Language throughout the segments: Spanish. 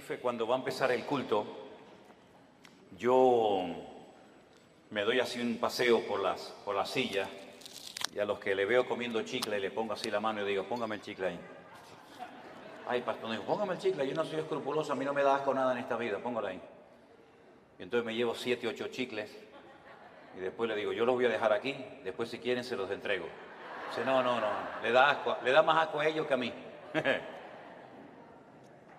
jefe, cuando va a empezar el culto, yo me doy así un paseo por las sillas y a los que le veo comiendo chicle le pongo así la mano y digo, póngame el chicle ahí. Ay, pastor, digo, póngame el chicle, yo no soy escrupuloso, a mí no me da asco nada en esta vida, póngalo ahí. Y entonces me llevo 7, 8 chicles y después le digo, yo los voy a dejar aquí, después si quieren se los entrego. Dice, no, le da asco, le da más asco a ellos que a mí.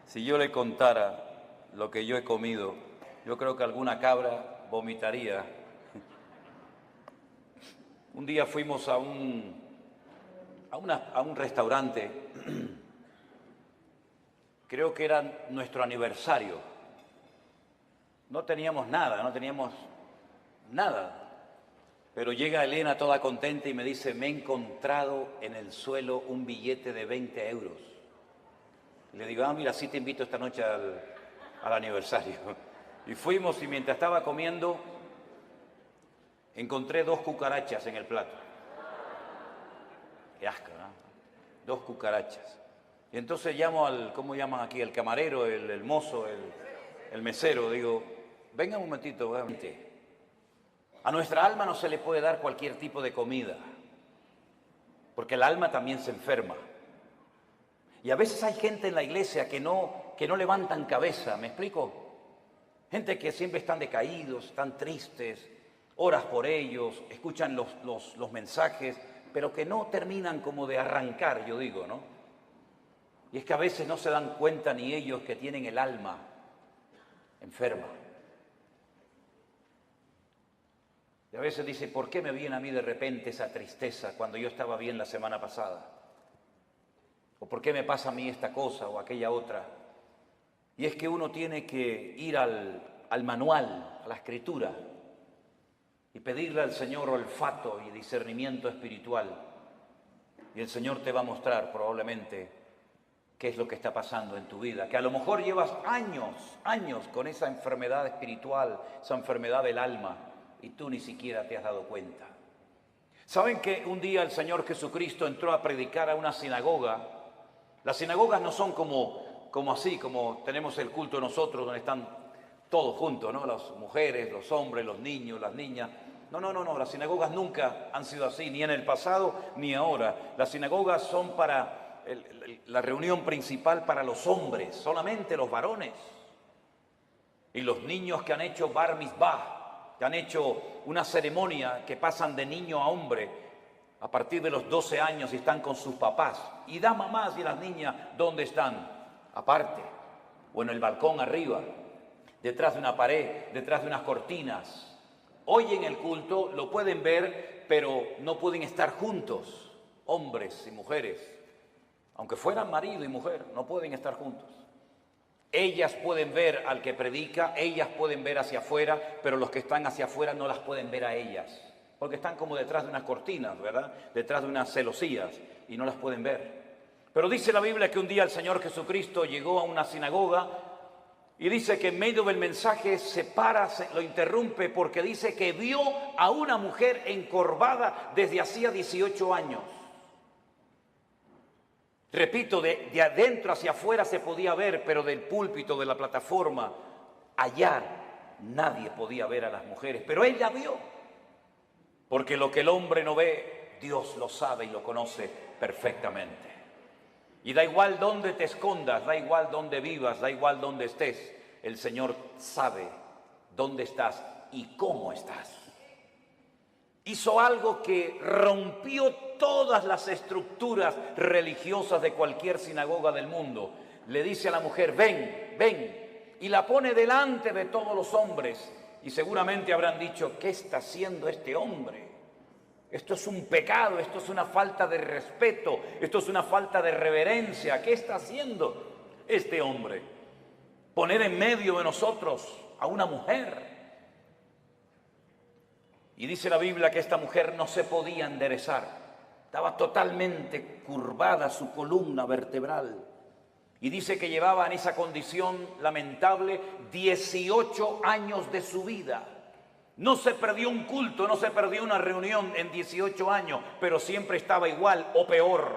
Si yo le contara lo que yo he comido, yo creo que alguna cabra vomitaría. Un día fuimos a un restaurante, creo que era nuestro aniversario. No teníamos nada, pero llega Elena toda contenta y me dice, me he encontrado en el suelo un billete de 20 euros. Le digo, mira, sí te invito esta noche al aniversario. Y fuimos y mientras estaba comiendo, encontré 2 cucarachas en el plato. Qué asco, ¿no? 2 cucarachas. Y entonces llamo ¿cómo llaman aquí? El camarero, el mozo, el mesero. Digo, venga un momentito, a nuestra alma no se le puede dar cualquier tipo de comida, porque el alma también se enferma. Y a veces hay gente en la iglesia que no levantan cabeza, ¿me explico? Gente que siempre están decaídos, están tristes, oras por ellos, escuchan los mensajes, pero que no terminan como de arrancar, yo digo, ¿no? Y es que a veces no se dan cuenta ni ellos que tienen el alma enferma. Y a veces dice, ¿por qué me viene a mí de repente esa tristeza cuando yo estaba bien la semana pasada? ¿O por qué me pasa a mí esta cosa o aquella otra? Y es que uno tiene que ir al manual, a la escritura, y pedirle al Señor olfato y discernimiento espiritual. Y el Señor te va a mostrar probablemente qué es lo que está pasando en tu vida. Que a lo mejor llevas años con esa enfermedad espiritual, esa enfermedad del alma, y tú ni siquiera te has dado cuenta. ¿Saben que un día el Señor Jesucristo entró a predicar a una sinagoga? Las sinagogas no son como así, como tenemos el culto nosotros, donde están todos juntos, ¿no? Las mujeres, los hombres, los niños, las niñas. No, las sinagogas nunca han sido así, ni en el pasado ni ahora. Las sinagogas son para la reunión principal para los hombres, solamente los varones. Y los niños que han hecho bar mitzvah, que han hecho una ceremonia que pasan de niño a hombre, a partir de los 12 años y están con sus papás. Y las mamás y las niñas, ¿dónde están? Aparte, o en el balcón arriba, detrás de una pared, detrás de unas cortinas. Hoy en el culto lo pueden ver, pero no pueden estar juntos, hombres y mujeres. Aunque fueran marido y mujer, no pueden estar juntos. Ellas pueden ver al que predica, ellas pueden ver hacia afuera, pero los que están hacia afuera no las pueden ver a ellas. Porque están como detrás de unas cortinas, ¿verdad? Detrás de unas celosías y no las pueden ver. Pero dice la Biblia que un día el Señor Jesucristo llegó a una sinagoga y dice que en medio del mensaje se para, lo interrumpe porque dice que vio a una mujer encorvada desde hacía 18 años. Repito, de adentro hacia afuera se podía ver, pero del púlpito, de la plataforma, allá nadie podía ver a las mujeres. Pero él la vio. Porque lo que el hombre no ve, Dios lo sabe y lo conoce perfectamente. Y da igual dónde te escondas, da igual dónde vivas, da igual dónde estés, el Señor sabe dónde estás y cómo estás. Hizo algo que rompió todas las estructuras religiosas de cualquier sinagoga del mundo. Le dice a la mujer, ven, y la pone delante de todos los hombres. Y seguramente habrán dicho, ¿qué está haciendo este hombre? Esto es un pecado, esto es una falta de respeto, esto es una falta de reverencia. ¿Qué está haciendo este hombre? Poner en medio de nosotros a una mujer. Y dice la Biblia que esta mujer no se podía enderezar. Estaba totalmente curvada su columna vertebral. Y dice que llevaba en esa condición lamentable 18 años de su vida. No se perdió un culto, no se perdió una reunión en 18 años, pero siempre estaba igual o peor.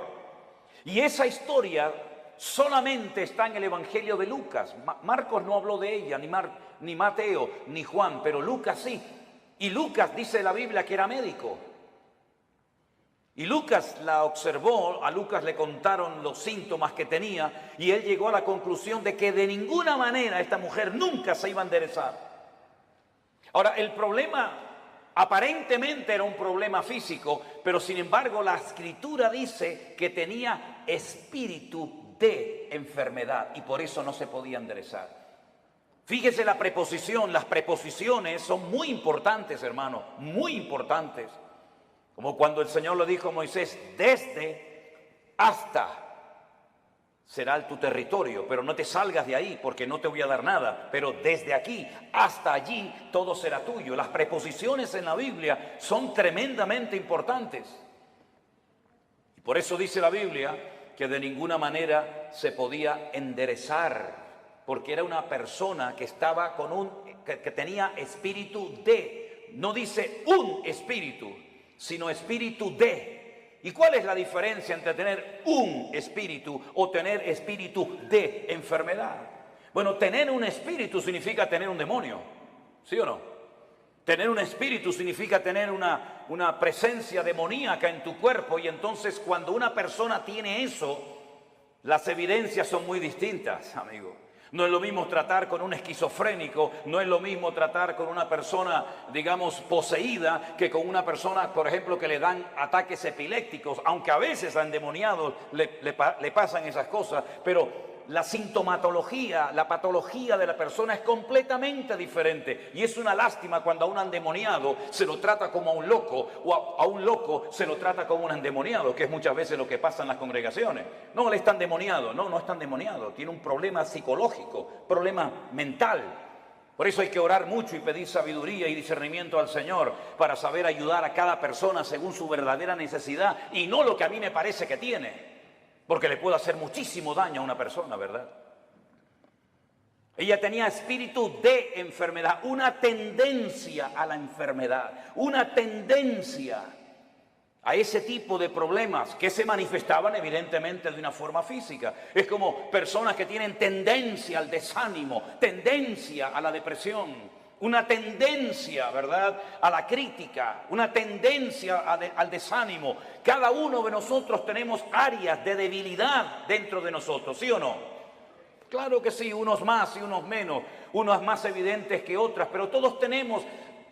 Y esa historia solamente está en el Evangelio de Lucas. Marcos no habló de ella, ni Mateo, ni Juan, pero Lucas sí. Y Lucas dice la Biblia que era médico. Y Lucas la observó, a Lucas le contaron los síntomas que tenía y él llegó a la conclusión de que de ninguna manera esta mujer nunca se iba a enderezar. Ahora, el problema aparentemente era un problema físico, pero sin embargo la Escritura dice que tenía espíritu de enfermedad y por eso no se podía enderezar. Fíjese la preposición, las preposiciones son muy importantes, hermano, muy importantes. Como cuando el Señor le dijo a Moisés, desde hasta será tu territorio, pero no te salgas de ahí porque no te voy a dar nada, pero desde aquí hasta allí todo será tuyo. Las preposiciones en la Biblia son tremendamente importantes. Y por eso dice la Biblia que de ninguna manera se podía enderezar, porque era una persona que estaba que tenía espíritu de, no dice un espíritu, sino espíritu de. ¿Y cuál es la diferencia entre tener un espíritu o tener espíritu de enfermedad? Bueno, tener un espíritu significa tener un demonio, ¿sí o no? Tener un espíritu significa tener una presencia demoníaca en tu cuerpo, y entonces cuando una persona tiene eso, las evidencias son muy distintas, amigo. No es lo mismo tratar con un esquizofrénico, no es lo mismo tratar con una persona, digamos, poseída, que con una persona, por ejemplo, que le dan ataques epilépticos, aunque a veces a endemoniados le pasan esas cosas, pero la sintomatología, la patología de la persona es completamente diferente. Y es una lástima cuando a un endemoniado se lo trata como a un loco, o a un loco se lo trata como un endemoniado, que es muchas veces lo que pasa en las congregaciones. No, él está endemoniado. No, no está endemoniado. Tiene un problema psicológico, problema mental. Por eso hay que orar mucho y pedir sabiduría y discernimiento al Señor para saber ayudar a cada persona según su verdadera necesidad y no lo que a mí me parece que tiene. Porque le puede hacer muchísimo daño a una persona, ¿verdad? Ella tenía espíritu de enfermedad, una tendencia a la enfermedad, una tendencia a ese tipo de problemas que se manifestaban evidentemente de una forma física. Es como personas que tienen tendencia al desánimo, tendencia a la depresión, una tendencia, ¿verdad?, a la crítica, una tendencia al desánimo. Cada uno de nosotros tenemos áreas de debilidad dentro de nosotros, ¿sí o no? Claro que sí, unos más y unos menos, unas más evidentes que otras, pero todos tenemos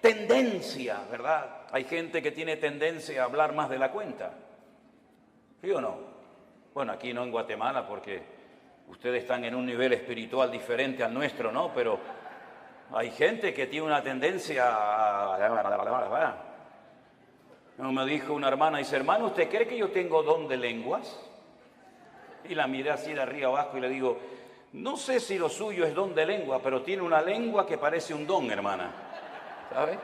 tendencia, ¿verdad? Hay gente que tiene tendencia a hablar más de la cuenta, ¿sí o no? Bueno, aquí no en Guatemala porque ustedes están en un nivel espiritual diferente al nuestro, ¿no? Pero hay gente que tiene una tendencia a... Me dijo una hermana, dice, hermano, ¿usted cree que yo tengo don de lenguas? Y la miré así de arriba abajo y le digo, no sé si lo suyo es don de lengua, pero tiene una lengua que parece un don, hermana. ¿Sabe?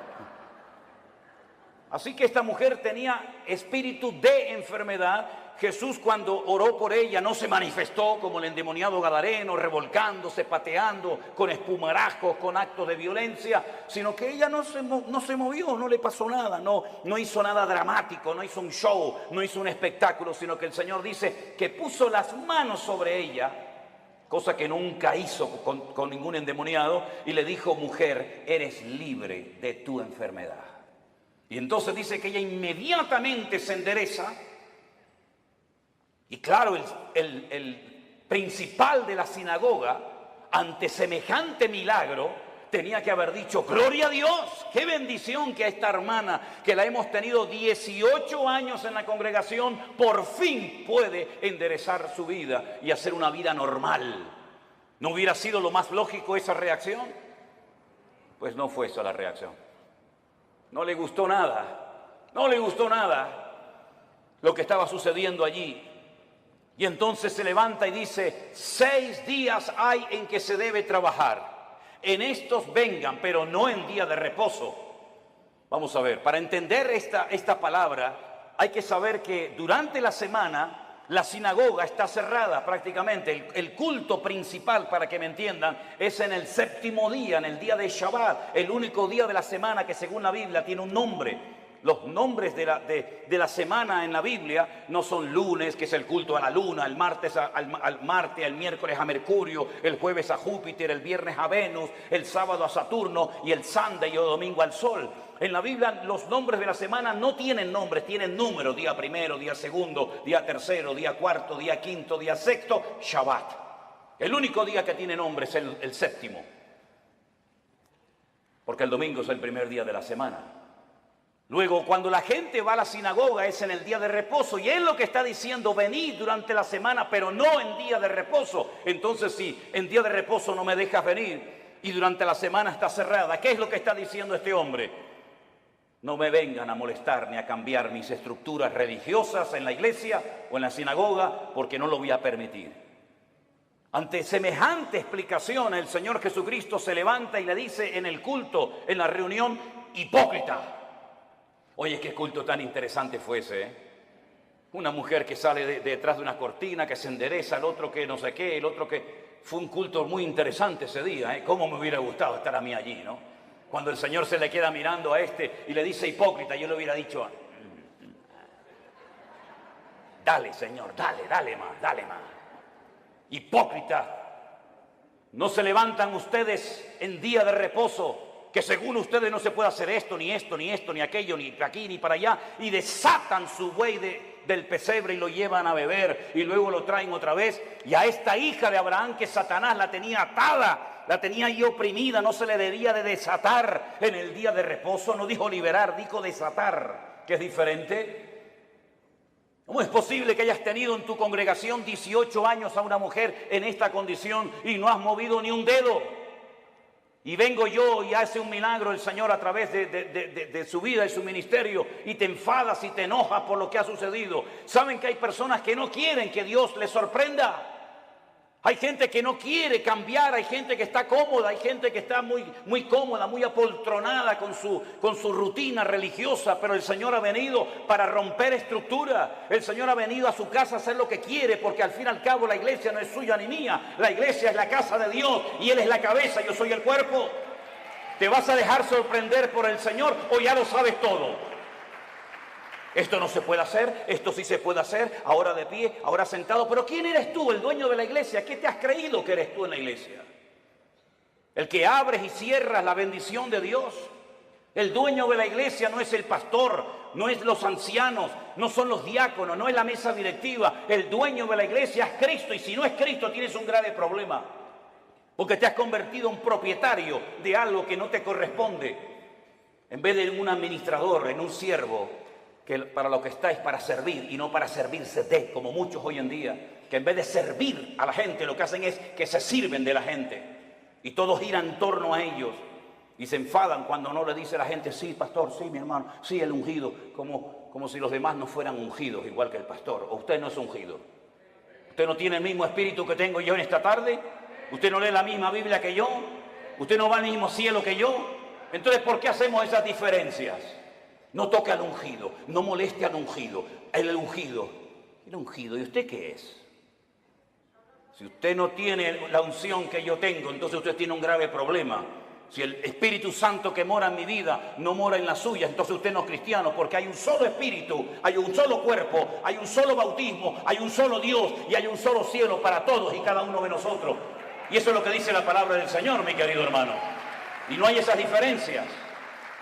Así que esta mujer tenía espíritu de enfermedad. Jesús, cuando oró por ella, no se manifestó como el endemoniado gadareno, revolcándose, pateando, con espumarajos, con actos de violencia, sino que ella no se movió, no le pasó nada, no hizo nada dramático, no hizo un show, no hizo un espectáculo, sino que el Señor dice que puso las manos sobre ella, cosa que nunca hizo con ningún endemoniado, y le dijo, mujer, eres libre de tu enfermedad. Y entonces dice que ella inmediatamente se endereza. Y claro, el principal de la sinagoga, ante semejante milagro, tenía que haber dicho, gloria a Dios, qué bendición que a esta hermana, que la hemos tenido 18 años en la congregación, por fin puede enderezar su vida y hacer una vida normal. ¿No hubiera sido lo más lógico esa reacción? Pues no fue esa la reacción. No le gustó nada, no le gustó nada lo que estaba sucediendo allí. Y entonces se levanta y dice, 6 días hay en que se debe trabajar. En estos vengan, pero no en día de reposo. Vamos a ver, para entender esta palabra, hay que saber que durante la semana la sinagoga está cerrada prácticamente. El culto principal, para que me entiendan, es en el 7º día, en el día de Shabbat, el único día de la semana que según la Biblia tiene un nombre. Los nombres de la semana en la Biblia no son lunes, que es el culto a la luna, el martes al Marte, el miércoles a Mercurio, el jueves a Júpiter, el viernes a Venus, el sábado a Saturno y el Sunday o domingo al Sol. En la Biblia los nombres de la semana no tienen nombres, tienen números: día primero, día segundo, día tercero, día cuarto, día quinto, día sexto, Shabbat. El único día que tiene nombre es el séptimo, porque el domingo es el primer día de la semana. Luego, cuando la gente va a la sinagoga es en el día de reposo, y él lo que está diciendo: venid durante la semana, pero no en día de reposo. Entonces, si en día de reposo no me dejas venir y durante la semana está cerrada, ¿qué es lo que está diciendo este hombre? No me vengan a molestar ni a cambiar mis estructuras religiosas en la iglesia o en la sinagoga, porque no lo voy a permitir. Ante semejante explicación, el Señor Jesucristo se levanta y le dice en el culto, en la reunión: hipócrita. Oye, qué culto tan interesante fue ese, ¿eh? Una mujer que sale detrás de una cortina, que se endereza, el otro que no sé qué, el otro que... Fue un culto muy interesante ese día, ¿eh? Cómo me hubiera gustado estar a mí allí, ¿no? Cuando el Señor se le queda mirando a este y le dice hipócrita, yo le hubiera dicho: dale, Señor, dale más. Hipócrita. ¿No se levantan ustedes en día de reposo, que según ustedes no se puede hacer esto, ni aquello, ni aquí, ni para allá, y desatan su buey del pesebre y lo llevan a beber y luego lo traen otra vez? Y a esta hija de Abraham, que Satanás la tenía atada, la tenía ahí oprimida, no se le debía de desatar en el día de reposo. No dijo liberar, dijo desatar, que es diferente. ¿Cómo es posible que hayas tenido en tu congregación 18 años a una mujer en esta condición y no has movido ni un dedo? Y vengo yo y hace un milagro el Señor a través de su vida y su ministerio, y te enfadas y te enojas por lo que ha sucedido. ¿Saben que hay personas que no quieren que Dios les sorprenda? Hay gente que no quiere cambiar, hay gente que está cómoda, hay gente que está muy cómoda, muy apoltronada con su rutina religiosa, pero el Señor ha venido para romper estructura. El Señor ha venido a su casa a hacer lo que quiere, porque al fin y al cabo la iglesia no es suya ni mía. La iglesia es la casa de Dios y Él es la cabeza, yo soy el cuerpo. ¿Te vas a dejar sorprender por el Señor o ya lo sabes todo? Esto no se puede hacer, esto sí se puede hacer, ahora de pie, ahora sentado. Pero ¿quién eres tú, el dueño de la iglesia? ¿Qué te has creído que eres tú en la iglesia? El que abres y cierras la bendición de Dios. El dueño de la iglesia no es el pastor, no es los ancianos, no son los diáconos, no es la mesa directiva. El dueño de la iglesia es Cristo, y si no es Cristo tienes un grave problema, porque te has convertido en propietario de algo que no te corresponde. En vez de un administrador, en un siervo, que para lo que está es para servir y no para servirse de, como muchos hoy en día, que en vez de servir a la gente lo que hacen es que se sirven de la gente y todo gira en torno a ellos, y se enfadan cuando no le dice a la gente: sí, pastor, sí, mi hermano, sí, el ungido, como si los demás no fueran ungidos igual que el pastor. ¿O usted no es ungido? ¿Usted no tiene el mismo espíritu que tengo yo en esta tarde? ¿Usted no lee la misma Biblia que yo? ¿Usted no va al mismo cielo que yo? Entonces, ¿por qué hacemos esas diferencias? No toque al ungido, no moleste al ungido. El ungido, ¿y usted qué es? Si usted no tiene la unción que yo tengo, entonces usted tiene un grave problema. Si el Espíritu Santo que mora en mi vida no mora en la suya, entonces usted no es cristiano, porque hay un solo Espíritu, hay un solo cuerpo, hay un solo bautismo, hay un solo Dios y hay un solo cielo para todos y cada uno de nosotros. Y eso es lo que dice la palabra del Señor, mi querido hermano. Y no hay esas diferencias.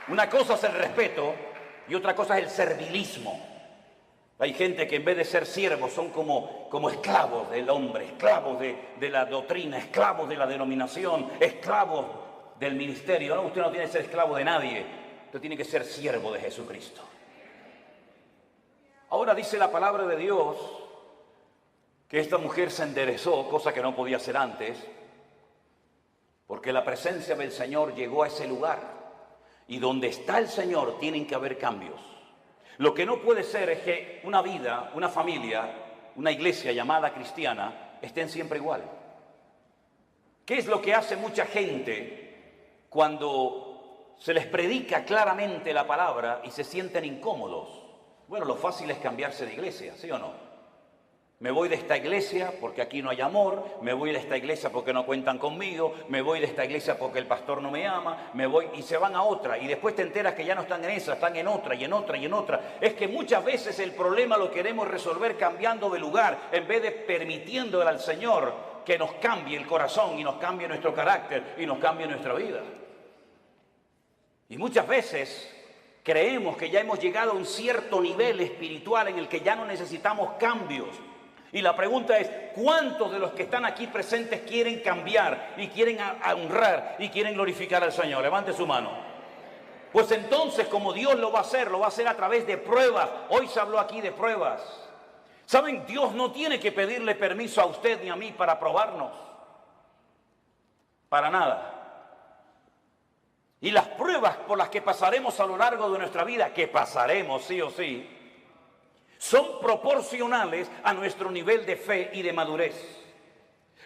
Una cosa es el respeto y otra cosa es el servilismo. Hay gente que en vez de ser siervos son como esclavos del hombre, esclavos de la doctrina, esclavos de la denominación, esclavos del ministerio. No, usted no tiene que ser esclavo de nadie, usted tiene que ser siervo de Jesucristo. Ahora dice la palabra de Dios que esta mujer se enderezó, cosa que no podía hacer antes, porque la presencia del Señor llegó a ese lugar. Y donde está el Señor tienen que haber cambios. Lo que no puede ser es que una vida, una familia, una iglesia llamada cristiana estén siempre igual. ¿Qué es lo que hace mucha gente cuando se les predica claramente la palabra y se sienten incómodos? Bueno, lo fácil es cambiarse de iglesia, ¿sí o no? Me voy de esta iglesia porque aquí no hay amor, me voy de esta iglesia porque no cuentan conmigo, me voy de esta iglesia porque el pastor no me ama, me voy y se van a otra y después te enteras que ya no están en esa, están en otra y en otra y en otra. Es que muchas veces el problema lo queremos resolver cambiando de lugar en vez de permitiéndole al Señor que nos cambie el corazón y nos cambie nuestro carácter y nos cambie nuestra vida. Y muchas veces creemos que ya hemos llegado a un cierto nivel espiritual en el que ya no necesitamos cambios. Y la pregunta es, ¿cuántos de los que están aquí presentes quieren cambiar y quieren honrar y quieren glorificar al Señor? Levante su mano. Pues entonces, como Dios lo va a hacer a través de pruebas. Hoy se habló aquí de pruebas. ¿Saben? Dios no tiene que pedirle permiso a usted ni a mí para probarnos. Para nada. Y las pruebas por las que pasaremos a lo largo de nuestra vida, que pasaremos sí o sí, son proporcionales a nuestro nivel de fe y de madurez.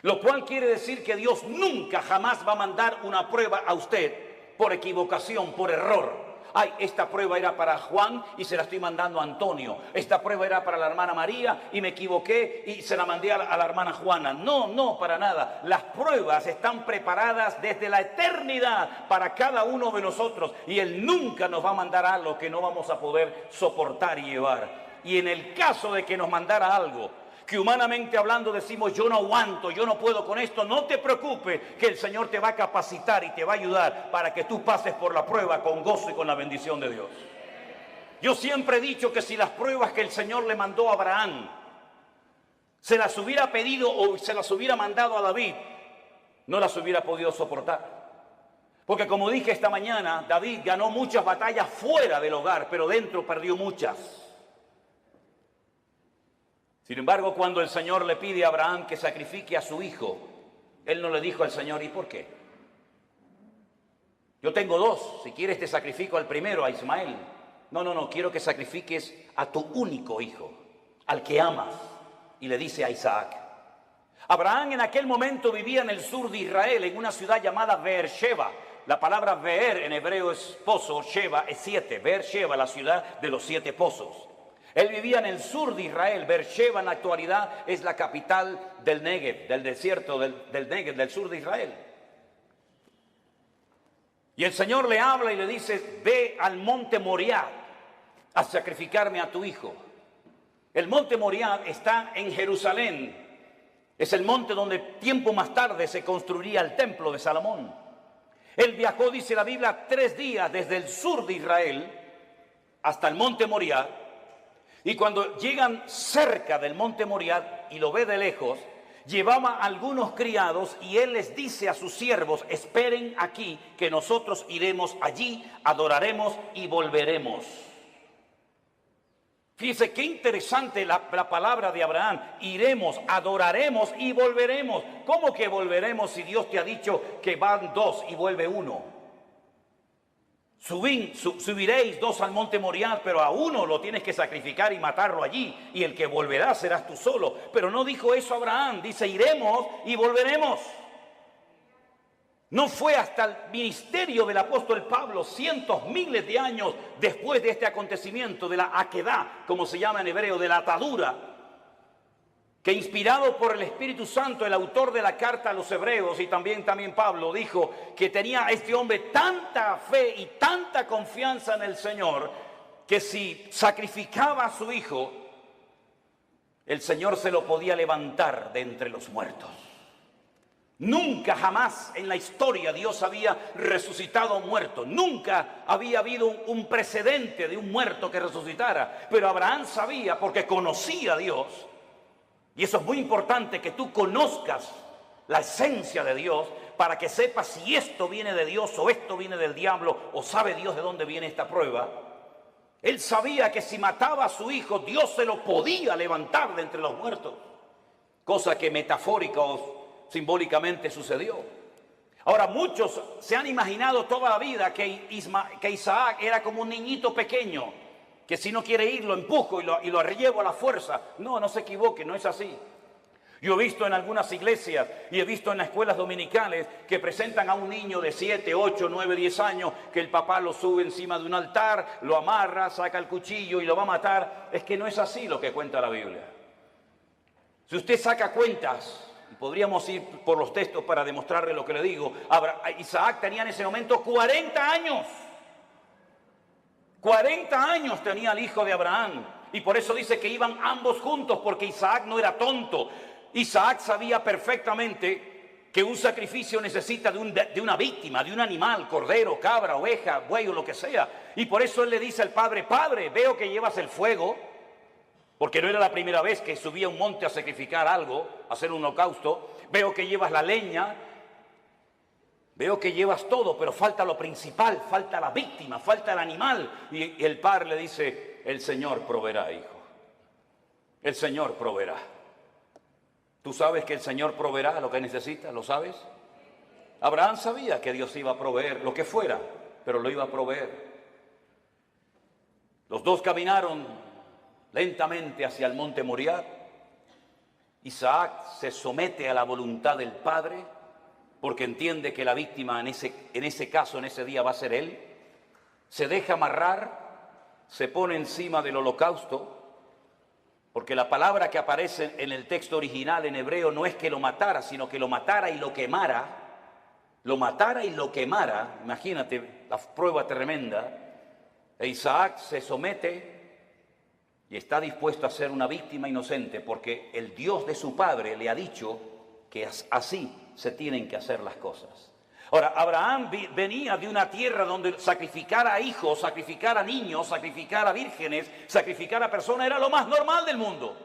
Lo cual quiere decir que Dios nunca jamás va a mandar una prueba a usted por equivocación, por error. Ay, esta prueba era para Juan y se la estoy mandando a Antonio. Esta prueba era para la hermana María y me equivoqué y se la mandé a la hermana Juana. No, para nada. Las pruebas están preparadas desde la eternidad para cada uno de nosotros. Y Él nunca nos va a mandar algo que no vamos a poder soportar y llevar. Y en el caso de que nos mandara algo que humanamente hablando decimos yo no aguanto, yo no puedo con esto, no te preocupes que el Señor te va a capacitar y te va a ayudar para que tú pases por la prueba con gozo y con la bendición de Dios. Yo siempre he dicho que si las pruebas que el Señor le mandó a Abraham se las hubiera pedido o se las hubiera mandado a David, no las hubiera podido soportar. Porque como dije esta mañana, David ganó muchas batallas fuera del hogar, pero dentro perdió muchas. Sin embargo, cuando el Señor le pide a Abraham que sacrifique a su hijo, él no le dijo al Señor, ¿y por qué? Yo tengo dos, si quieres te sacrifico al primero, a Ismael. No, quiero que sacrifiques a tu único hijo, al que amas. Y le dice a Isaac. Abraham en aquel momento vivía en el sur de Israel, en una ciudad llamada Beersheba. La palabra Beer en hebreo es pozo, Sheba es 7. Beersheba, la ciudad de los 7 pozos. Él vivía en el sur de Israel. Beersheba en la actualidad es la capital del Negev, del desierto del Negev, del sur de Israel. Y el Señor le habla y le dice, ve al monte Moriah a sacrificarme a tu hijo. El monte Moriah está en Jerusalén. Es el monte donde tiempo más tarde se construiría el templo de Salomón. Él viajó, dice la Biblia, 3 días desde el sur de Israel hasta el monte Moriah. Y cuando llegan cerca del monte Moriah y lo ve de lejos, llevaba a algunos criados y él les dice a sus siervos, esperen aquí que nosotros iremos allí, adoraremos y volveremos. Fíjense qué interesante la palabra de Abraham, iremos, adoraremos y volveremos. ¿Cómo que volveremos si Dios te ha dicho que van 2 y vuelve 1? Subiréis 2 al monte Moriah, pero a uno lo tienes que sacrificar y matarlo allí, y el que volverá serás tú solo. Pero no dijo eso Abraham, dice iremos y volveremos. No fue hasta el ministerio del apóstol Pablo, cientos, miles de años después de este acontecimiento, de la aquedá, como se llama en hebreo, de la atadura, que inspirado por el Espíritu Santo, el autor de la carta a los hebreos y también Pablo dijo que tenía este hombre tanta fe y tanta confianza en el Señor que si sacrificaba a su hijo, el Señor se lo podía levantar de entre los muertos. Nunca jamás en la historia Dios había resucitado a un muerto. Nunca había habido un precedente de un muerto que resucitara. Pero Abraham sabía, porque conocía a Dios. Y eso es muy importante, que tú conozcas la esencia de Dios para que sepas si esto viene de Dios o esto viene del diablo o sabe Dios de dónde viene esta prueba. Él sabía que si mataba a su hijo, Dios se lo podía levantar de entre los muertos. Cosa que metafórica o simbólicamente sucedió. Ahora, muchos se han imaginado toda la vida que Isaac era como un niñito pequeño, que si no quiere ir lo empujo y lo llevo a la fuerza. No se equivoque, no es así. Yo he visto en algunas iglesias y he visto en las escuelas dominicales que presentan a un niño de 7, 8, 9, 10 años, que el papá lo sube encima de un altar, lo amarra, saca el cuchillo y lo va a matar. Es que no es así lo que cuenta la Biblia. Si usted saca cuentas, y podríamos ir por los textos para demostrarle lo que le digo, Isaac tenía en ese momento 40 años. 40 años tenía el hijo de Abraham. Y por eso dice que iban ambos juntos, porque Isaac no era tonto. Isaac sabía perfectamente que un sacrificio necesita de una víctima, de un animal, cordero, cabra, oveja, buey o lo que sea. Y por eso él le dice al padre: Padre, veo que llevas el fuego, porque no era la primera vez que subía a un monte a sacrificar algo, a hacer un holocausto. Veo que llevas la leña, veo que llevas todo, pero falta lo principal, falta la víctima, falta el animal. Y el padre le dice: el Señor proveerá, hijo. El Señor proveerá. ¿Tú sabes que el Señor proveerá lo que necesitas? ¿Lo sabes? Abraham sabía que Dios iba a proveer lo que fuera, pero lo iba a proveer. Los dos caminaron lentamente hacia el monte Moriah. Isaac se somete a la voluntad del Padre, porque entiende que la víctima en ese caso, en ese día, va a ser él. Se deja amarrar, se pone encima del holocausto, porque la palabra que aparece en el texto original en hebreo no es que lo matara, sino que lo matara y lo quemara. Lo matara y lo quemara. Imagínate la prueba tremenda. E Isaac se somete y está dispuesto a ser una víctima inocente, porque el Dios de su padre le ha dicho que así se tienen que hacer las cosas. Ahora, Abraham venía de una tierra donde sacrificar a hijos, sacrificar a niños, sacrificar a vírgenes, sacrificar a personas era lo más normal del mundo.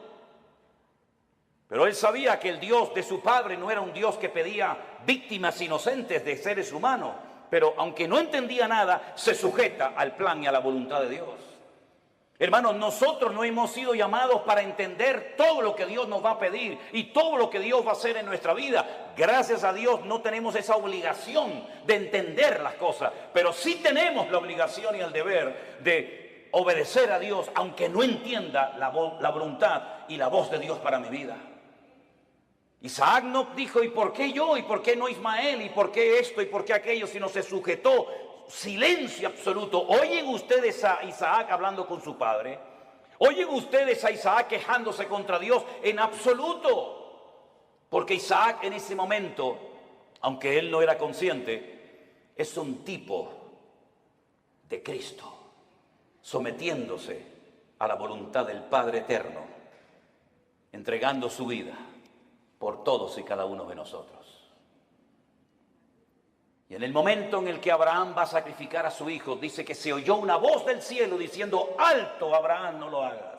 Pero él sabía que el Dios de su padre no era un Dios que pedía víctimas inocentes de seres humanos. Pero aunque no entendía nada, se sujeta al plan y a la voluntad de Dios. Hermanos, nosotros no hemos sido llamados para entender todo lo que Dios nos va a pedir y todo lo que Dios va a hacer en nuestra vida. Gracias a Dios no tenemos esa obligación de entender las cosas, pero sí tenemos la obligación y el deber de obedecer a Dios, aunque no entienda la voluntad y la voz de Dios para mi vida. Isaac no dijo: ¿y por qué yo? ¿Y por qué no Ismael? ¿Y por qué esto? ¿Y por qué aquello? Sino se sujetó. Silencio absoluto. ¿Oyen ustedes a Isaac hablando con su padre? ¿Oyen ustedes a Isaac quejándose contra Dios? En absoluto. Porque Isaac en ese momento, aunque él no era consciente, es un tipo de Cristo, sometiéndose a la voluntad del Padre eterno, entregando su vida por todos y cada uno de nosotros. Y en el momento en el que Abraham va a sacrificar a su hijo, dice que se oyó una voz del cielo diciendo: alto, Abraham, no lo hagas.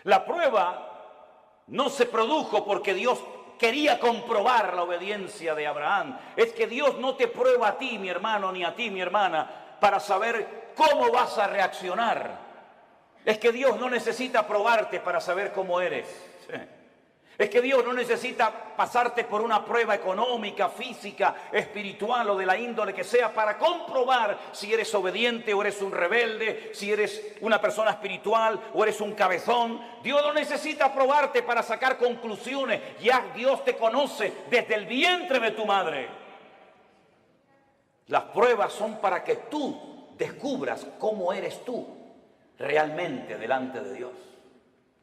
La prueba no se produjo porque Dios quería comprobar la obediencia de Abraham. Es que Dios no te prueba a ti, mi hermano, ni a ti, mi hermana, para saber cómo vas a reaccionar. Es que Dios no necesita probarte para saber cómo eres. Es que Dios no necesita pasarte por una prueba económica, física, espiritual o de la índole que sea para comprobar si eres obediente o eres un rebelde, si eres una persona espiritual o eres un cabezón. Dios no necesita probarte para sacar conclusiones. Ya Dios te conoce desde el vientre de tu madre. Las pruebas son para que tú descubras cómo eres tú realmente delante de Dios.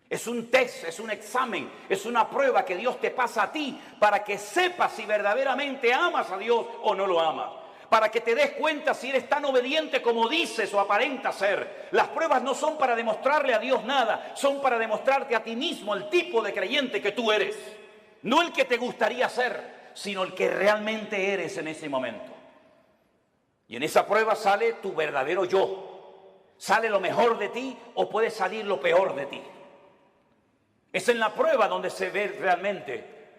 Es un test, es un examen, es una prueba que Dios te pasa a ti para que sepas si verdaderamente amas a Dios o no lo amas. Para que te des cuenta si eres tan obediente como dices o aparentas ser. Las pruebas no son para demostrarle a Dios nada, son para demostrarte a ti mismo el tipo de creyente que tú eres. No el que te gustaría ser, sino el que realmente eres en ese momento. Y en esa prueba sale tu verdadero yo. Sale lo mejor de ti o puede salir lo peor de ti. Es en la prueba donde se ve realmente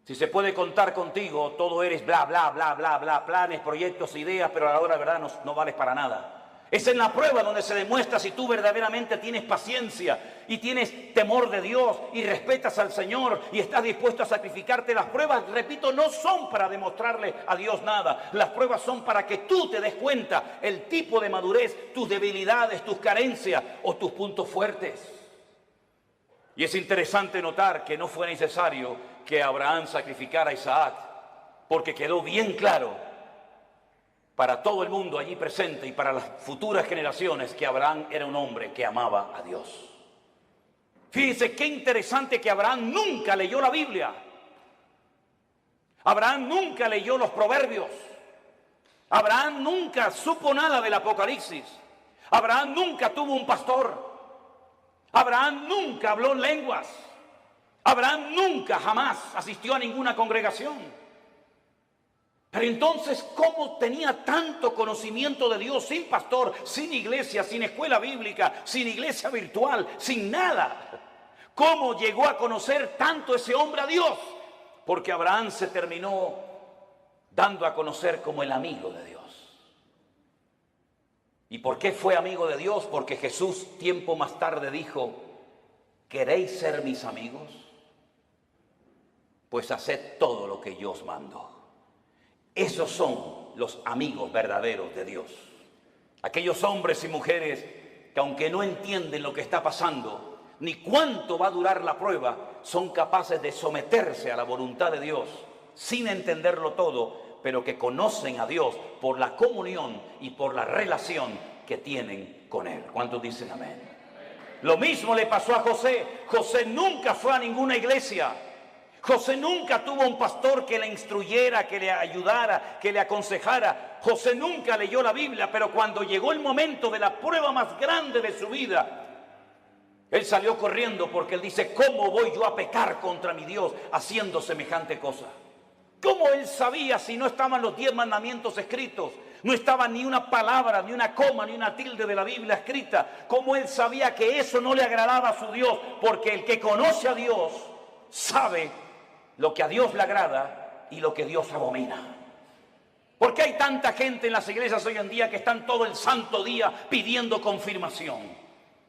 si se puede contar contigo. Todo eres bla, bla, bla, bla, bla, planes, proyectos, ideas, pero a la hora de verdad no vales para nada. Es en la prueba donde se demuestra si tú verdaderamente tienes paciencia y tienes temor de Dios y respetas al Señor y estás dispuesto a sacrificarte. Las pruebas, repito, no son para demostrarle a Dios nada. Las pruebas son para que tú te des cuenta el tipo de madurez, tus debilidades, tus carencias o tus puntos fuertes. Y es interesante notar que no fue necesario que Abraham sacrificara a Isaac, porque quedó bien claro para todo el mundo allí presente y para las futuras generaciones que Abraham era un hombre que amaba a Dios. Fíjense qué interesante que Abraham nunca leyó la Biblia. Abraham nunca leyó los Proverbios. Abraham nunca supo nada del Apocalipsis. Abraham nunca tuvo un pastor. Abraham nunca habló lenguas. Abraham nunca, jamás asistió a ninguna congregación. Pero entonces, ¿cómo tenía tanto conocimiento de Dios sin pastor, sin iglesia, sin escuela bíblica, sin iglesia virtual, sin nada? ¿Cómo llegó a conocer tanto ese hombre a Dios? Porque Abraham se terminó dando a conocer como el amigo de Dios. ¿Y por qué fue amigo de Dios? Porque Jesús tiempo más tarde dijo: ¿queréis ser mis amigos? Pues haced todo lo que yo os mando. Esos son los amigos verdaderos de Dios. Aquellos hombres y mujeres que, aunque no entienden lo que está pasando, ni cuánto va a durar la prueba, son capaces de someterse a la voluntad de Dios, sin entenderlo todo, pero que conocen a Dios por la comunión y por la relación que tienen con Él. ¿Cuántos dicen amén? Lo mismo le pasó a José. José nunca fue a ninguna iglesia. José nunca tuvo un pastor que le instruyera, que le ayudara, que le aconsejara. José nunca leyó la Biblia, pero cuando llegó el momento de la prueba más grande de su vida, él salió corriendo, porque él dice: ¿cómo voy yo a pecar contra mi Dios haciendo semejante cosa? ¿Cómo él sabía si no estaban los 10 mandamientos escritos? No estaba ni una palabra, ni una coma, ni una tilde de la Biblia escrita. ¿Cómo él sabía que eso no le agradaba a su Dios? Porque el que conoce a Dios sabe lo que a Dios le agrada y lo que Dios abomina. ¿Por qué hay tanta gente en las iglesias hoy en día que están todo el santo día pidiendo confirmación?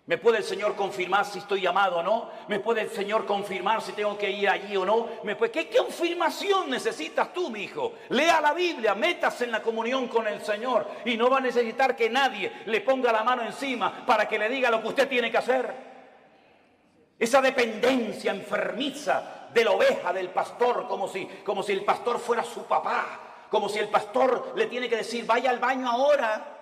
¿Me puede el Señor confirmar si estoy llamado o no? ¿Me puede el Señor confirmar si tengo que ir allí o no? ¿Qué confirmación necesitas tú, mi hijo? Lea la Biblia, métase en la comunión con el Señor y no va a necesitar que nadie le ponga la mano encima para que le diga lo que usted tiene que hacer. Esa dependencia enfermiza de la oveja, del pastor, como si el pastor fuera su papá, como si el pastor le tiene que decir: vaya al baño ahora.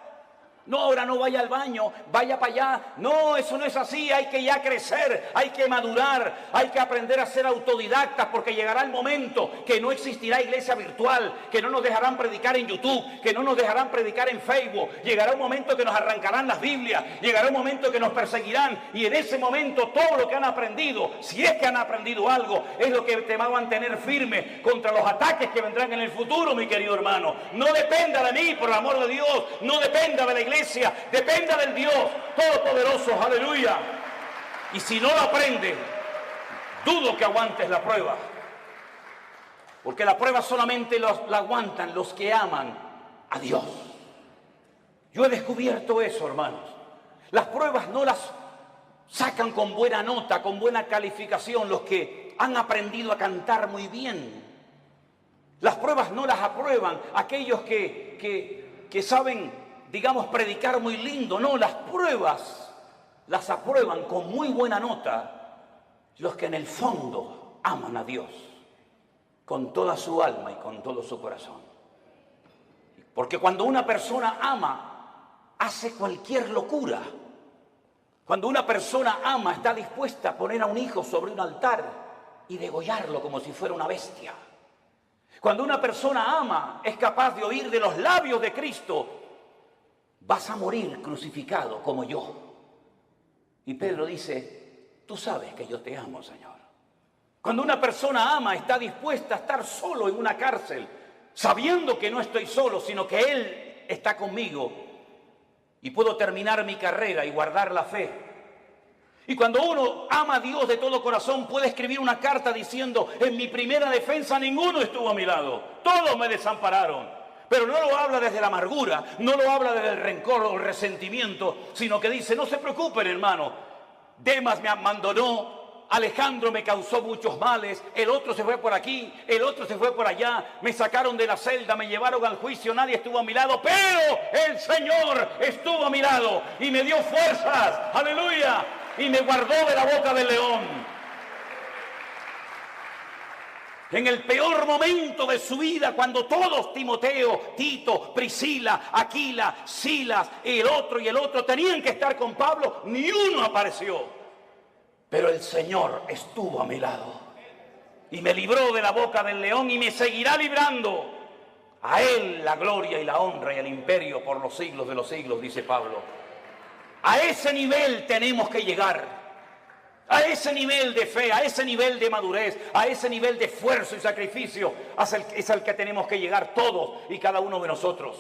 No, ahora no vaya al baño, vaya para allá. No, eso no es así. Hay que ya crecer, hay que madurar, hay que aprender a ser autodidactas, porque llegará el momento que no existirá iglesia virtual, que no nos dejarán predicar en YouTube, que no nos dejarán predicar en Facebook. Llegará un momento que nos arrancarán las Biblias, llegará un momento que nos perseguirán, y en ese momento todo lo que han aprendido, si es que han aprendido algo, es lo que te va a mantener firme contra los ataques que vendrán en el futuro, mi querido hermano. No dependa de mí, por el amor de Dios, no dependa de la iglesia, dependa del Dios Todopoderoso, aleluya. Y si no lo aprende, dudo que aguantes la prueba, porque la prueba solamente la aguantan los que aman a Dios. Yo he descubierto eso, hermanos. Las pruebas no las sacan con buena nota, con buena calificación los que han aprendido a cantar muy bien. Las pruebas no las aprueban aquellos que saben, digamos, predicar muy lindo. No, las pruebas las aprueban con muy buena nota los que en el fondo aman a Dios con toda su alma y con todo su corazón. Porque cuando una persona ama, hace cualquier locura. Cuando una persona ama, está dispuesta a poner a un hijo sobre un altar y degollarlo como si fuera una bestia. Cuando una persona ama, es capaz de oír de los labios de Cristo: vas a morir crucificado como yo. Y Pedro dice: tú sabes que yo te amo, Señor. Cuando una persona ama, está dispuesta a estar solo en una cárcel, sabiendo que no estoy solo, sino que Él está conmigo, y puedo terminar mi carrera y guardar la fe. Y cuando uno ama a Dios de todo corazón, puede escribir una carta diciendo: en mi primera defensa ninguno estuvo a mi lado, todos me desampararon. Pero no lo habla desde la amargura, no lo habla desde el rencor o el resentimiento, sino que dice: no se preocupen, hermano, Demas me abandonó, Alejandro me causó muchos males, el otro se fue por aquí, el otro se fue por allá, me sacaron de la celda, me llevaron al juicio, nadie estuvo a mi lado, pero el Señor estuvo a mi lado y me dio fuerzas, aleluya, y me guardó de la boca del león. En el peor momento de su vida, cuando todos, Timoteo, Tito, Priscila, Aquila, Silas, el otro y el otro, tenían que estar con Pablo, ni uno apareció. pero el Señor estuvo a mi lado y me libró de la boca del león y me seguirá librando. A Él la gloria y la honra y el imperio por los siglos de los siglos, dice Pablo. A ese nivel tenemos que llegar, a ese nivel de fe, a ese nivel de madurez, a ese nivel de esfuerzo y sacrificio, es al que tenemos que llegar todos y cada uno de nosotros.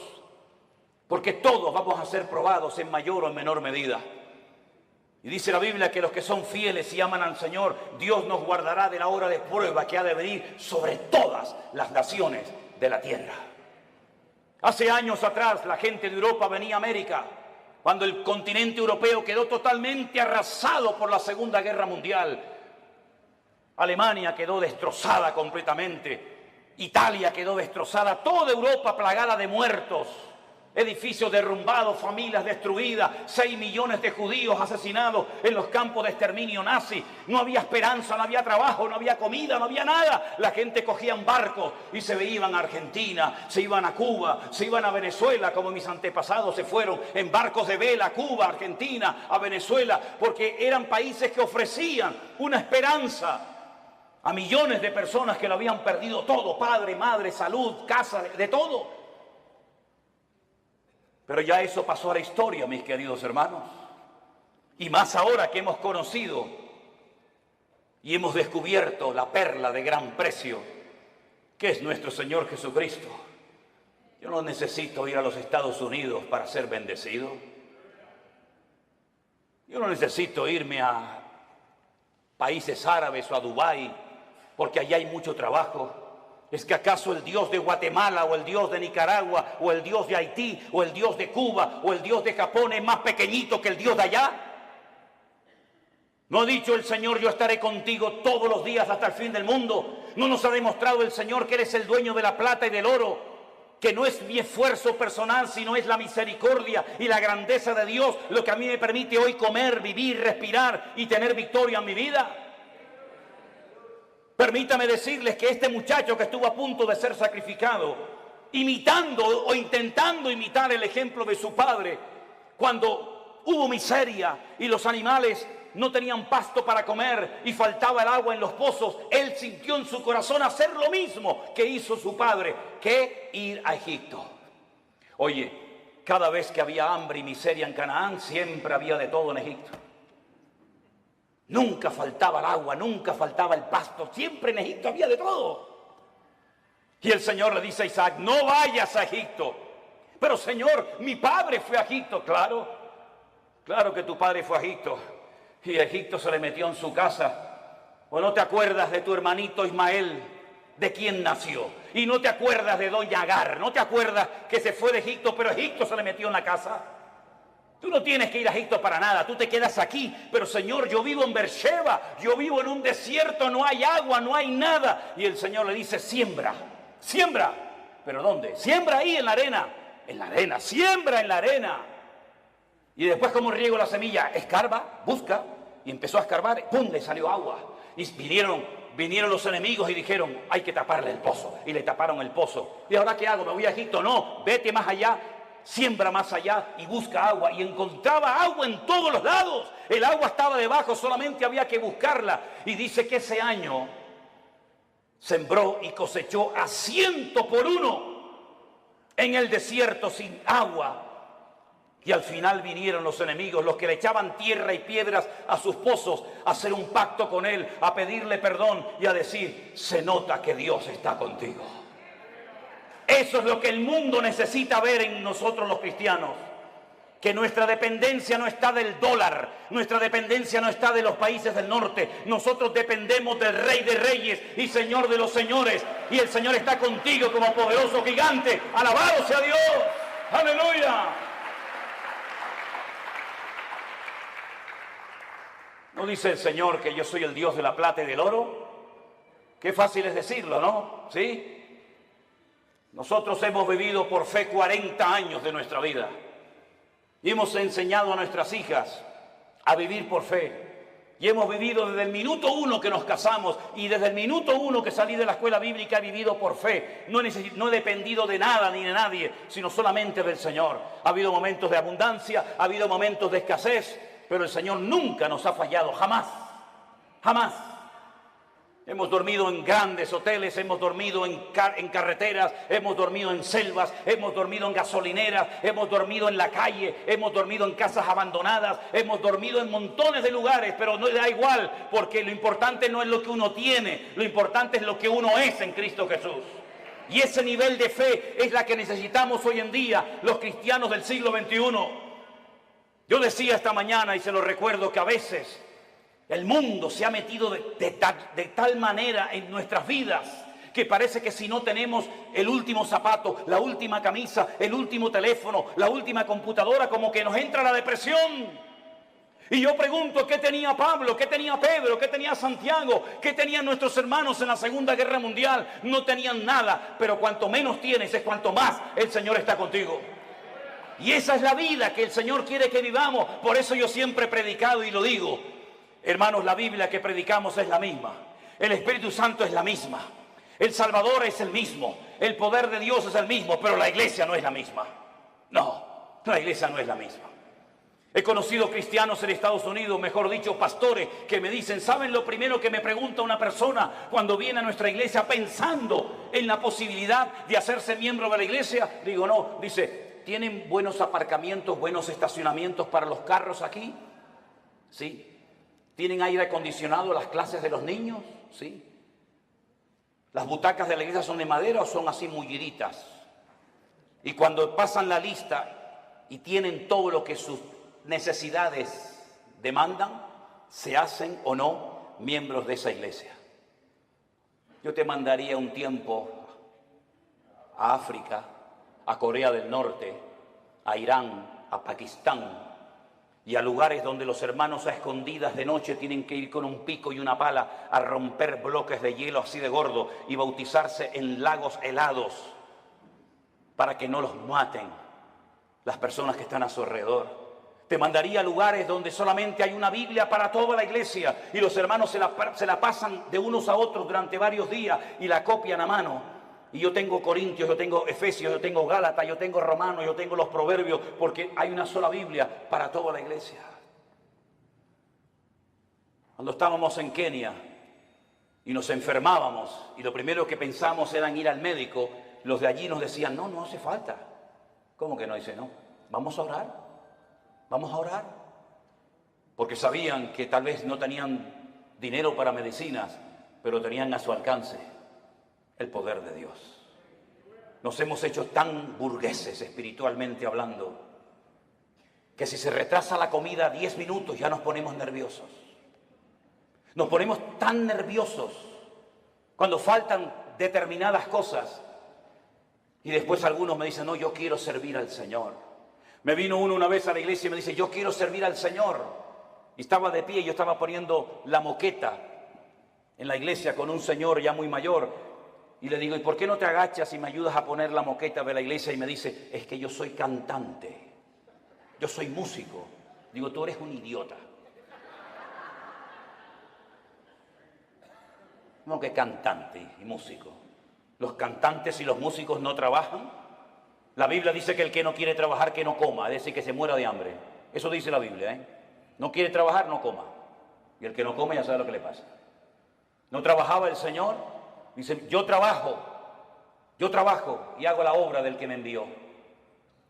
Porque todos vamos a ser probados en mayor o en menor medida. Y dice la Biblia que los que son fieles y aman al Señor, Dios nos guardará de la hora de prueba que ha de venir sobre todas las naciones de la tierra. Hace años atrás la gente de Europa venía a América, cuando el continente europeo quedó totalmente arrasado por la Segunda Guerra Mundial. Alemania quedó destrozada completamente, Italia quedó destrozada, toda Europa plagada de muertos, edificios derrumbados, familias destruidas, 6 millones de judíos asesinados en los campos de exterminio nazi. No había esperanza, no había trabajo, no había comida, no había nada. La gente cogía barcos y se iban a Argentina, se iban a Cuba, se iban a Venezuela, como mis antepasados se fueron en barcos de vela a Cuba, Argentina, a Venezuela, porque eran países que ofrecían una esperanza a millones de personas que lo habían perdido todo, padre, madre, salud, casa, de todo. Pero ya eso pasó a la historia, mis queridos hermanos. Y más ahora que hemos conocido y hemos descubierto la perla de gran precio, que es nuestro Señor Jesucristo. Yo no necesito ir a los Estados Unidos para ser bendecido. Yo no necesito irme a países árabes o a Dubái, porque allá hay mucho trabajo. ¿Es que acaso el Dios de Guatemala o el Dios de Nicaragua o el Dios de Haití o el Dios de Cuba o el Dios de Japón es más pequeñito que el Dios de allá? ¿No ha dicho el Señor, yo estaré contigo todos los días hasta el fin del mundo? ¿No nos ha demostrado el Señor que eres el dueño de la plata y del oro? Que no es mi esfuerzo personal, sino es la misericordia y la grandeza de Dios lo que a mí me permite hoy comer, vivir, respirar y tener victoria en mi vida. Permítame decirles que este muchacho que estuvo a punto de ser sacrificado, imitando o intentando imitar el ejemplo de su padre, cuando hubo miseria y los animales no tenían pasto para comer y faltaba el agua en los pozos, él sintió en su corazón hacer lo mismo que hizo su padre, que ir a Egipto. Oye, cada vez que había hambre y miseria en Canaán, siempre había de todo en Egipto. Nunca faltaba el agua, nunca faltaba el pasto, siempre en Egipto había de todo. Y el Señor le dice a Isaac, no vayas a Egipto. Pero Señor, mi padre fue a Egipto. Claro que tu padre fue a Egipto. Y a Egipto se le metió en su casa. ¿O no te acuerdas de tu hermanito Ismael, de quién nació? Y no te acuerdas de doña Agar, no te acuerdas que se fue de Egipto, pero Egipto se le metió en la casa. Tú no tienes que ir a Egipto para nada, tú te quedas aquí. Pero Señor, yo vivo en Beersheba, yo vivo en un desierto, no hay agua, no hay nada. Y el Señor le dice, siembra. ¿Pero dónde? Siembra ahí en la arena, siembra en la arena. Y después, como riego la semilla, escarba, busca, y empezó a escarbar, ¡pum!, le salió agua. Y vinieron los enemigos y dijeron, hay que taparle el pozo. Y le taparon el pozo. ¿Y ahora qué hago? ¿Me voy a Egipto? No, vete más allá. Siembra más allá y busca agua. Y encontraba agua en todos los lados. El agua estaba debajo, solamente había que buscarla. Y dice que ese año sembró y cosechó a 100 por 1 en el desierto sin agua. Y al final vinieron los enemigos, los que le echaban tierra y piedras a sus pozos, a hacer un pacto con él, a pedirle perdón y a decir, se nota que Dios está contigo. Eso es lo que el mundo necesita ver en nosotros los cristianos. Que nuestra dependencia no está del dólar, nuestra dependencia no está de los países del norte. Nosotros dependemos del Rey de Reyes y Señor de los Señores. Y el Señor está contigo como poderoso gigante. ¡Alabado sea Dios! ¡Aleluya! ¿No dice el Señor que yo soy el Dios de la plata y del oro? Qué fácil es decirlo, ¿no? ¿Sí? Nosotros hemos vivido por fe 40 años de nuestra vida y hemos enseñado a nuestras hijas a vivir por fe. Y hemos vivido desde el minuto 1 que nos casamos y desde el minuto 1 que salí de la escuela bíblica he vivido por fe. No he dependido de nada ni de nadie, sino solamente del Señor. Ha habido momentos de abundancia, ha habido momentos de escasez, pero el Señor nunca nos ha fallado, jamás. Jamás. Hemos dormido en grandes hoteles, hemos dormido en carreteras, hemos dormido en selvas, hemos dormido en gasolineras, hemos dormido en la calle, hemos dormido en casas abandonadas, hemos dormido en montones de lugares, pero no da igual, porque lo importante no es lo que uno tiene, lo importante es lo que uno es en Cristo Jesús. Y ese nivel de fe es la que necesitamos hoy en día los cristianos del siglo XXI. Yo decía esta mañana, y se lo recuerdo, que a veces el mundo se ha metido de tal manera en nuestras vidas que parece que si no tenemos el último zapato, la última camisa, el último teléfono, la última computadora, como que nos entra la depresión. Y yo pregunto, ¿qué tenía Pablo? ¿Qué tenía Pedro? ¿Qué tenía Santiago? ¿Qué tenían nuestros hermanos en la Segunda Guerra Mundial? No tenían nada, pero cuanto menos tienes es cuanto más el Señor está contigo. Y esa es la vida que el Señor quiere que vivamos. Por eso yo siempre he predicado y lo digo. Hermanos, la Biblia que predicamos es la misma. El Espíritu Santo es la misma. El Salvador es el mismo. El poder de Dios es el mismo, pero la iglesia no es la misma. No, la iglesia no es la misma. He conocido cristianos en Estados Unidos, mejor dicho, pastores, que me dicen, ¿saben lo primero que me pregunta una persona cuando viene a nuestra iglesia pensando en la posibilidad de hacerse miembro de la iglesia? Digo, no, dice, ¿tienen buenos aparcamientos, buenos estacionamientos para los carros aquí? Sí. ¿Tienen aire acondicionado las clases de los niños? Sí. ¿Las butacas de la iglesia son de madera o son así mulliritas? Y cuando pasan la lista y tienen todo lo que sus necesidades demandan, ¿se hacen o no miembros de esa iglesia? Yo te mandaría un tiempo a África, a Corea del Norte, a Irán, a Pakistán, y a lugares donde los hermanos a escondidas de noche tienen que ir con un pico y una pala a romper bloques de hielo así de gordo y bautizarse en lagos helados para que no los maten las personas que están a su alrededor. Te mandaría a lugares donde solamente hay una Biblia para toda la iglesia y los hermanos se la pasan de unos a otros durante varios días y la copian a mano. Y yo tengo Corintios, yo tengo Efesios, yo tengo Gálatas, yo tengo Romanos, yo tengo los Proverbios, porque hay una sola Biblia para toda la iglesia. Cuando estábamos en Kenia y nos enfermábamos y lo primero que pensamos era en ir al médico, los de allí nos decían, no, no hace falta. ¿Cómo que no? Dice, no, vamos a orar, vamos a orar. Porque sabían que tal vez no tenían dinero para medicinas, pero tenían a su alcance el poder de Dios. Nos hemos hecho tan burgueses espiritualmente hablando que si se retrasa la comida 10 minutos ya nos ponemos nerviosos. Nos ponemos tan nerviosos cuando faltan determinadas cosas y después algunos me dicen, no, yo quiero servir al Señor. Me vino uno una vez a la iglesia y me dice, yo quiero servir al Señor. Y estaba de pie y yo estaba poniendo la moqueta en la iglesia con un señor ya muy mayor. Y le digo, ¿y por qué no te agachas y me ayudas a poner la moqueta de la iglesia? Y me dice, es que yo soy cantante, yo soy músico. Digo, tú eres un idiota. ¿Cómo que cantante y músico? ¿Los cantantes y los músicos no trabajan? La Biblia dice que el que no quiere trabajar, que no coma, es decir, que se muera de hambre. Eso dice la Biblia, ¿eh? No quiere trabajar, no coma. Y el que no come ya sabe lo que le pasa. ¿No trabajaba el Señor? Dice, yo trabajo y hago la obra del que me envió.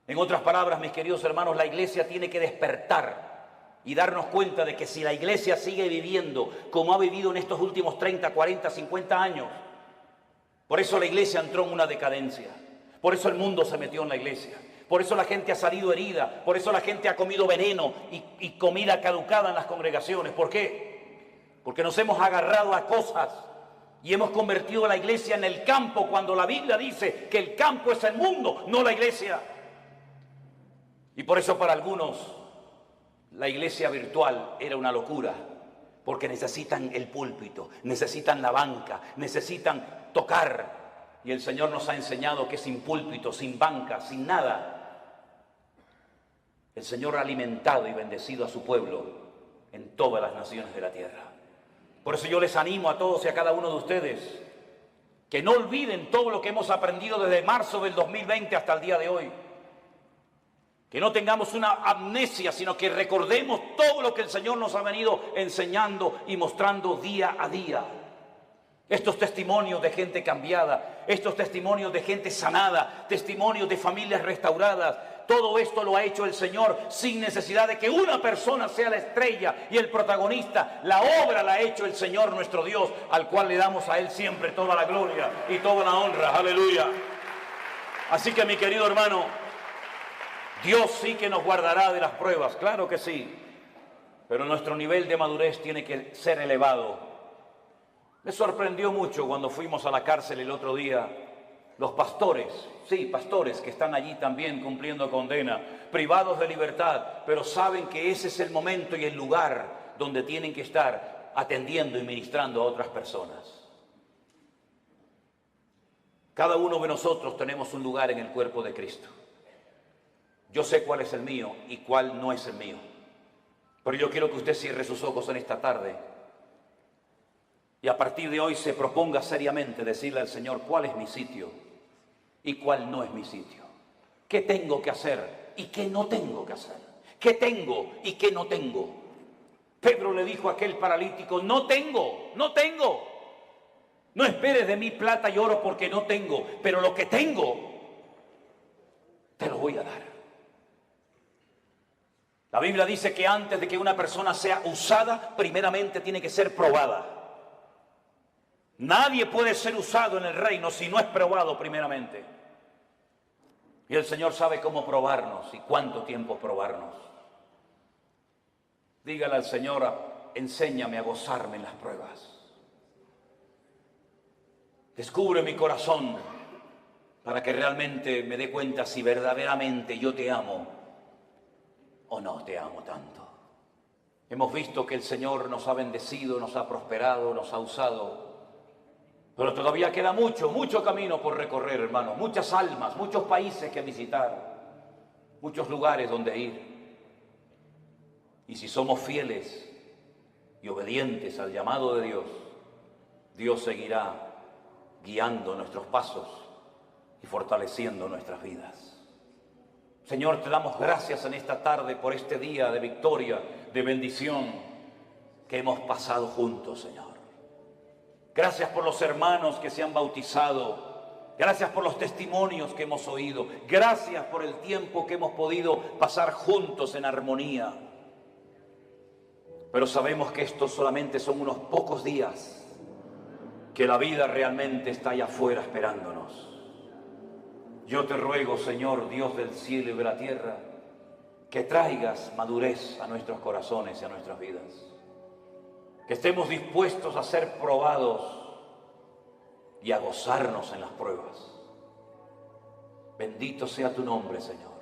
En otras palabras, mis queridos hermanos, la iglesia tiene que despertar y darnos cuenta de que si la iglesia sigue viviendo como ha vivido en estos últimos 30, 40, 50 años, por eso la iglesia entró en una decadencia, por eso el mundo se metió en la iglesia, por eso la gente ha salido herida, por eso la gente ha comido veneno y comida caducada en las congregaciones. ¿Por qué? Porque nos hemos agarrado a cosas y hemos convertido la iglesia en el campo, cuando la Biblia dice que el campo es el mundo, no la iglesia. Y por eso para algunos la iglesia virtual era una locura, porque necesitan el púlpito, necesitan la banca, necesitan tocar. Y el Señor nos ha enseñado que sin púlpito, sin banca, sin nada, el Señor ha alimentado y bendecido a su pueblo en todas las naciones de la tierra. Por eso yo les animo a todos y a cada uno de ustedes que no olviden todo lo que hemos aprendido desde marzo del 2020 hasta el día de hoy. Que no tengamos una amnesia, sino que recordemos todo lo que el Señor nos ha venido enseñando y mostrando día a día. Estos testimonios de gente cambiada, estos testimonios de gente sanada, testimonios de familias restauradas, todo esto lo ha hecho el Señor sin necesidad de que una persona sea la estrella y el protagonista. La obra la ha hecho el Señor nuestro Dios, al cual le damos a Él siempre toda la gloria y toda la honra. Aleluya. Así que, mi querido hermano, Dios sí que nos guardará de las pruebas, claro que sí, pero nuestro nivel de madurez tiene que ser elevado. Me sorprendió mucho cuando fuimos a la cárcel el otro día, los pastores, sí, pastores que están allí también cumpliendo condena, privados de libertad, pero saben que ese es el momento y el lugar donde tienen que estar atendiendo y ministrando a otras personas. Cada uno de nosotros tenemos un lugar en el cuerpo de Cristo. Yo sé cuál es el mío y cuál no es el mío. Pero yo quiero que usted cierre sus ojos en esta tarde y a partir de hoy se proponga seriamente decirle al Señor cuál es mi sitio y cuál no es mi sitio. ¿Qué tengo que hacer y qué no tengo que hacer? ¿Qué tengo y qué no tengo? Pedro le dijo a aquel paralítico, no tengo. No esperes de mí plata y oro porque no tengo, pero lo que tengo te lo voy a dar. La Biblia dice que antes de que una persona sea usada, primeramente tiene que ser probada. Nadie puede ser usado en el reino si no es probado primeramente. Y el Señor sabe cómo probarnos y cuánto tiempo probarnos. Dígale al Señor, enséñame a gozarme en las pruebas. Descubre mi corazón para que realmente me dé cuenta si verdaderamente yo te amo o no te amo tanto. Hemos visto que el Señor nos ha bendecido, nos ha prosperado, nos ha usado. Pero todavía queda mucho camino por recorrer, hermanos. Muchas almas, muchos países que visitar, muchos lugares donde ir. Y si somos fieles y obedientes al llamado de Dios, Dios seguirá guiando nuestros pasos y fortaleciendo nuestras vidas. Señor, te damos gracias en esta tarde por este día de victoria, de bendición que hemos pasado juntos, Señor. Gracias por los hermanos que se han bautizado. Gracias por los testimonios que hemos oído. Gracias por el tiempo que hemos podido pasar juntos en armonía. Pero sabemos que estos solamente son unos pocos días, que la vida realmente está allá afuera esperándonos. Yo te ruego, Señor, Dios del cielo y de la tierra, que traigas madurez a nuestros corazones y a nuestras vidas. Que estemos dispuestos a ser probados y a gozarnos en las pruebas. Bendito sea tu nombre, Señor.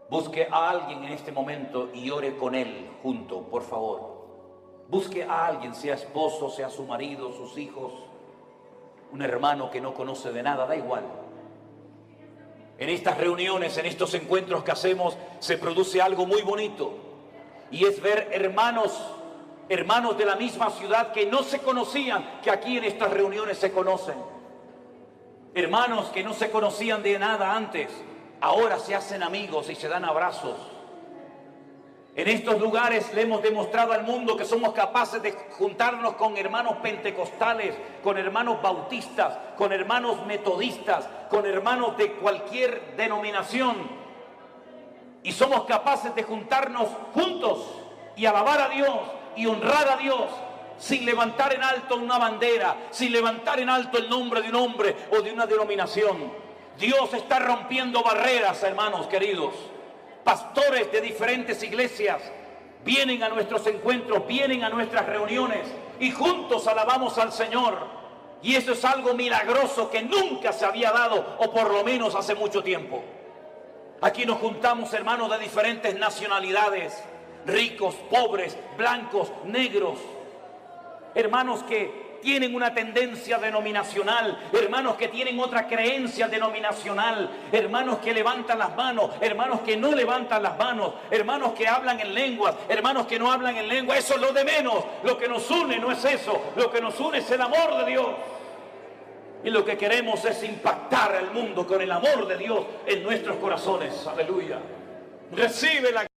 Busque a alguien en este momento y ore con él junto, por favor. Busque a alguien, sea esposo, sea su marido, sus hijos, un hermano que no conoce de nada, da igual. En estas reuniones, en estos encuentros que hacemos, se produce algo muy bonito. Y es ver hermanos de la misma ciudad que no se conocían, que aquí en estas reuniones se conocen. Hermanos que no se conocían de nada antes, ahora se hacen amigos y se dan abrazos. En estos lugares le hemos demostrado al mundo que somos capaces de juntarnos con hermanos pentecostales, con hermanos bautistas, con hermanos metodistas, con hermanos de cualquier denominación. Y somos capaces de juntarnos juntos y alabar a Dios y honrar a Dios sin levantar en alto una bandera, sin levantar en alto el nombre de un hombre o de una denominación. Dios está rompiendo barreras, hermanos queridos. Pastores de diferentes iglesias vienen a nuestros encuentros, vienen a nuestras reuniones y juntos alabamos al Señor. Y eso es algo milagroso que nunca se había dado, o por lo menos hace mucho tiempo. Aquí nos juntamos hermanos de diferentes nacionalidades, ricos, pobres, blancos, negros, hermanos que tienen una tendencia denominacional, hermanos que tienen otra creencia denominacional, hermanos que levantan las manos, hermanos que no levantan las manos, hermanos que hablan en lenguas, hermanos que no hablan en lengua. Eso es lo de menos. Lo que nos une no es eso, lo que nos une es el amor de Dios. Y lo que queremos es impactar al mundo con el amor de Dios en nuestros corazones. Aleluya. Recibe la